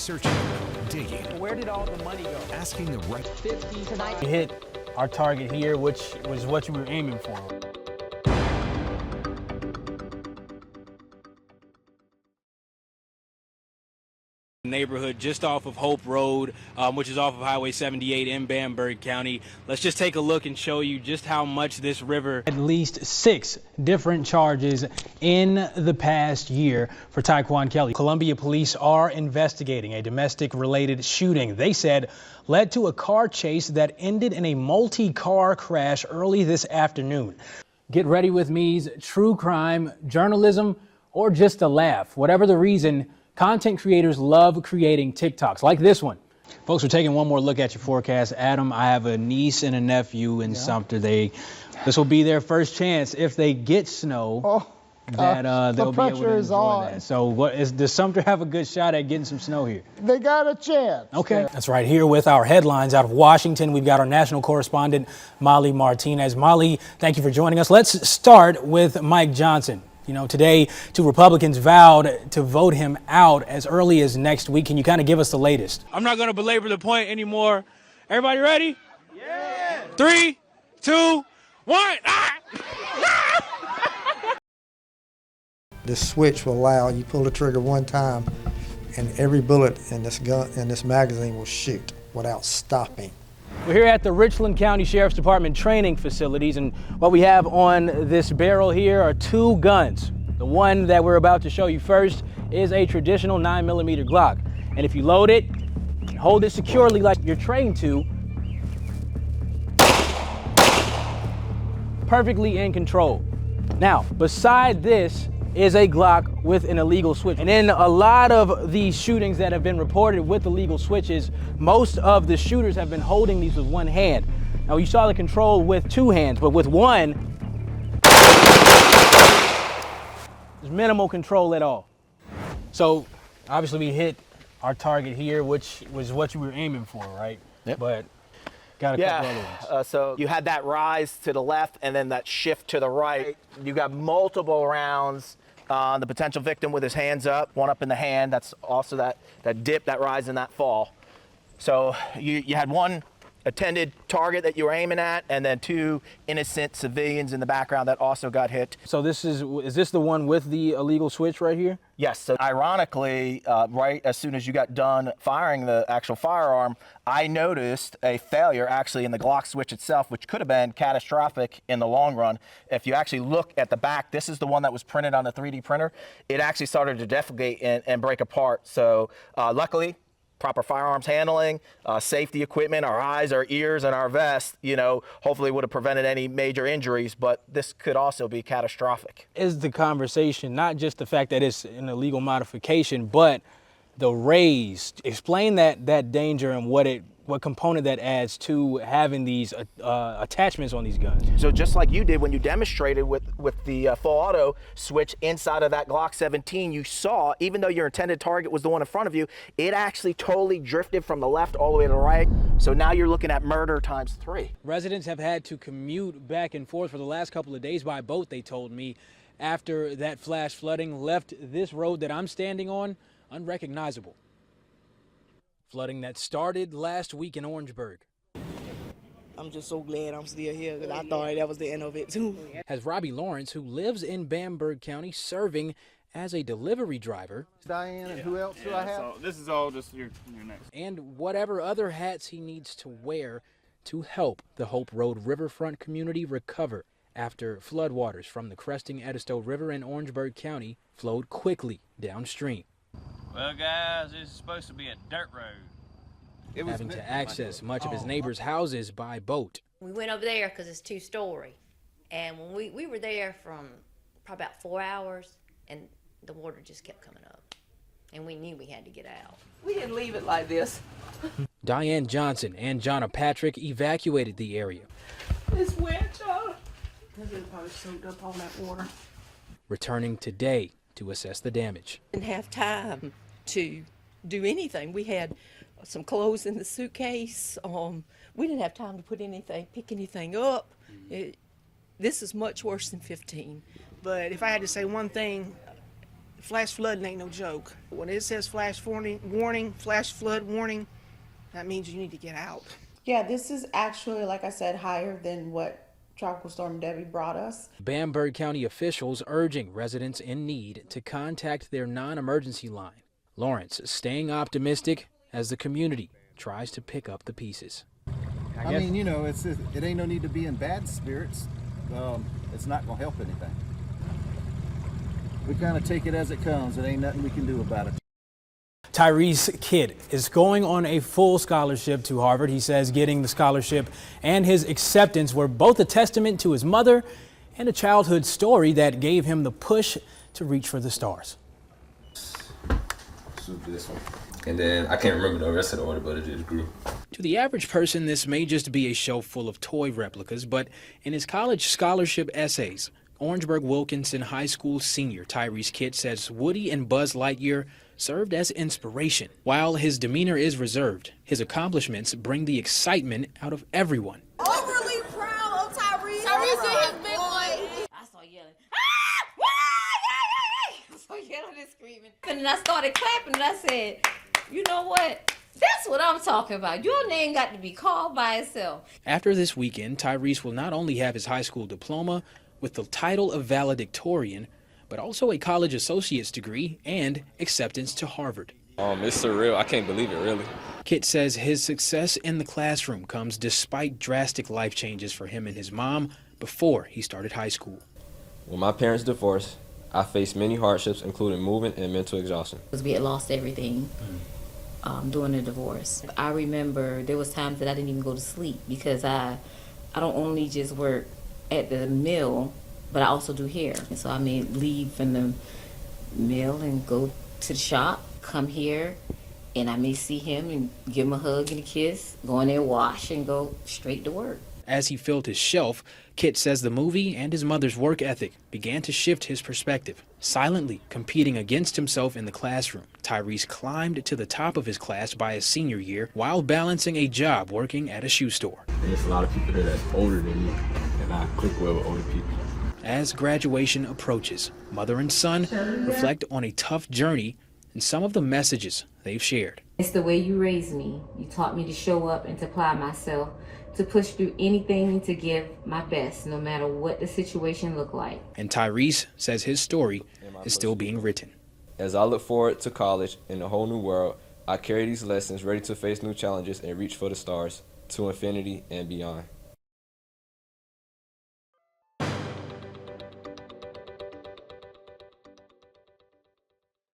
Searching, digging. Where did all the money go? Asking the right. 50 tonight. We hit our target here, which was what you were aiming for. Neighborhood just off of Hope Road, which is off of Highway 78 in Bamberg County. Let's just take a look and show you just how much this river. At least 6 different charges in the past year for Taekwon Kelly. Columbia police are investigating a domestic-related shooting they said led to a car chase that ended in a multi-car crash early this afternoon. Get ready with me's true crime, journalism, or just a laugh. Whatever the reason, content creators love creating TikToks like this one. Folks, we're taking one more look at your forecast. Adam, I have a niece and a nephew in Sumter. This will be their first chance if they get snow. They'll be able to enjoy that. So does Sumter have a good shot at getting some snow here? They got a chance. Okay. That's right. Here with our headlines out of Washington, we've got our national correspondent, Molly Martinez. Molly, thank you for joining us. Let's start with Mike Johnson. You know, today, 2 Republicans vowed to vote him out as early as next week. Can you kind of give us the latest? I'm not going to belabor the point anymore. Everybody ready? Yeah. 3, 2, 1. Ah! The switch will allow you pull the trigger one time, and every bullet in this gun in this magazine will shoot without stopping. We're here at the Richland County Sheriff's Department training facilities, and what we have on this barrel here are 2 guns. The one that we're about to show you first is a traditional 9mm Glock. And if you load it, hold it securely like you're trained to, perfectly in control. Now, beside this is a Glock with an illegal switch. And in a lot of these shootings that have been reported with illegal switches, most of the shooters have been holding these with one hand. Now, you saw the control with 2 hands, but with one, there's minimal control at all. So obviously we hit our target here, which was what you were aiming for, right? Yep. But got a couple other ones. So you had that rise to the left and then that shift to the right. You got multiple rounds. The potential victim with his hands up, one up in the hand. That's also that dip, that rise, and that fall. So you had one attended target that you were aiming at, and then 2 innocent civilians in the background that also got hit. So is this the one with the illegal switch right here? Yes. So ironically, right as soon as you got done firing the actual firearm, I noticed a failure actually in the Glock switch itself, which could have been catastrophic in the long run. If you actually look at the back, this is the one that was printed on the 3D printer. It actually started to deflate and break apart. So luckily, proper firearms handling, safety equipment, our eyes, our ears, and our vest, hopefully would have prevented any major injuries, but this could also be catastrophic. Is the conversation not just the fact that it's an illegal modification, but the raise? Explain that danger and what component that adds to having these attachments on these guns. So just like you did when you demonstrated with the full auto switch inside of that Glock 17, you saw, even though your intended target was the one in front of you, it actually totally drifted from the left all the way to the right. So now you're looking at murder times 3. Residents have had to commute back and forth for the last couple of days by boat, they told me, after that flash flooding left this road that I'm standing on unrecognizable. Flooding that started last week in Orangeburg. I'm just so glad I'm still here because I thought that was the end of it too. Has Robbie Lawrence, who lives in Bamberg County, serving as a delivery driver. Diane, and who else do I have? So this is all just your next. And whatever other hats he needs to wear to help the Hope Road riverfront community recover after floodwaters from the cresting Edisto River in Orangeburg County flowed quickly downstream. Well, guys, this is supposed to be a dirt road. Having to access much of his neighbors' houses by boat. We went over there because it's 2-story. And when we were there from probably about 4 hours, and the water just kept coming up. And we knew we had to get out. We didn't leave it like this. Diane Johnson and Jonna Patrick evacuated the area. It's wet, y'all. This is probably soaked up all that water. Returning today to assess the damage. Didn't have time to do anything. We had some clothes in the suitcase. We didn't have time to pick anything up. This is much worse than 15. But if I had to say one thing, Flash flooding ain't no joke. When it says flash warning, flash flood warning, that means you need to get out. Yeah, this is actually, like I said, higher than what Tropical Storm Debbie brought us. Bamberg County officials urging residents in need to contact their non-emergency line. Lawrence staying optimistic as the community tries to pick up the pieces. I mean, you know, it ain't no need to be in bad spirits. It's not going to help anything. We kind of take it as it comes. There ain't nothing we can do about it. Tyrese Kidd is going on a full scholarship to Harvard. He says getting the scholarship and his acceptance were both a testament to his mother and a childhood story that gave him the push to reach for the stars. This one. And then I can't remember the rest of the order, but it just grew. To the average person, this may just be a show full of toy replicas, but in his college scholarship essays, Orangeburg Wilkinson High School senior Tyrese Kidd says Woody and Buzz Lightyear served as inspiration. While his demeanor is reserved, his accomplishments bring the excitement out of everyone. Overly proud of Tyrese. Tyrese and his big boy. I started yelling, ah! I started yelling and screaming. And then I started clapping and I said, you know what? That's what I'm talking about. Your name got to be called by itself. After this weekend, Tyrese will not only have his high school diploma with the title of valedictorian, but also a college associate's degree and acceptance to Harvard. It's surreal. I can't believe it, really. Kidd says his success in the classroom comes despite drastic life changes for him and his mom before he started high school. When my parents divorced, I faced many hardships, including moving and mental exhaustion. Because we had lost everything during the divorce. I remember there was times that I didn't even go to sleep because I don't only just work at the mill, but I also do hair. And so I may leave from the mill and go to the shop, come here, and I may see him and give him a hug and a kiss, go in there, wash, and go straight to work. As he filled his shelf, Kidd says the movie and his mother's work ethic began to shift his perspective. Silently competing against himself in the classroom, Tyrese climbed to the top of his class by his senior year while balancing a job working at a shoe store. There's a lot of people there that's older than me, and I click well with older people. As graduation approaches, mother and son reflect on a tough journey and some of the messages they've shared. It's the way you raised me. You taught me to show up and to apply myself, to push through anything and to give my best, no matter what the situation looked like. And Tyrese says his story is still being written. As I look forward to college and a whole new world, I carry these lessons ready to face new challenges and reach for the stars, to infinity and beyond.